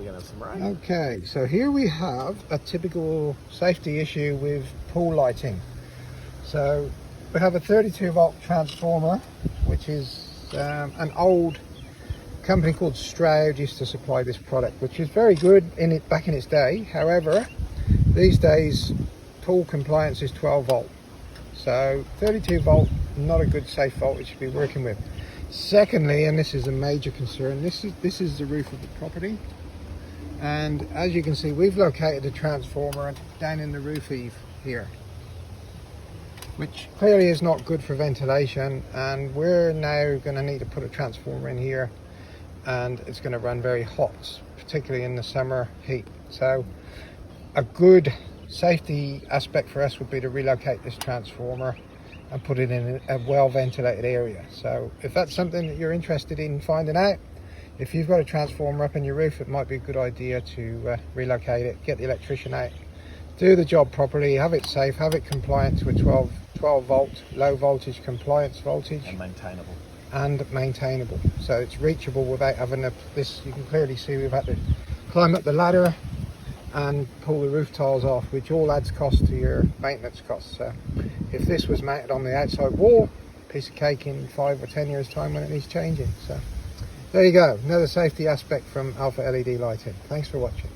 going to have some rain. Okay, so here we have a typical safety issue with pool lighting. So we have a 32 volt transformer, which is an old company called Stroud used to supply this product, which is very good back in its day. However, these days pool compliance is 12 volt. So 32 volt, not a good safe voltage to be working with. Secondly, and this is a major concern, this is the roof of the property, and as you can see, we've located a transformer down in the roof eave here, which clearly is not good for ventilation, and we're now going to need to put a transformer in here, and it's going to run very hot, particularly in the summer heat. So a good safety aspect for us would be to relocate this transformer and put it in a well ventilated area. So if that's something that you're interested in finding out, if you've got a transformer up in your roof, it might be a good idea to relocate it, get the electrician out, do the job properly, have it safe, have it compliant to a 12 volt low voltage compliance voltage, and maintainable, so it's reachable without having this. You can clearly see we've had to climb up the ladder and pull the roof tiles off, which all adds cost to your maintenance costs. So if this was mounted on the outside wall, piece of cake in 5 or 10 years time when it needs changing. So there you go, another safety aspect from Alpha LED lighting. Thanks for watching.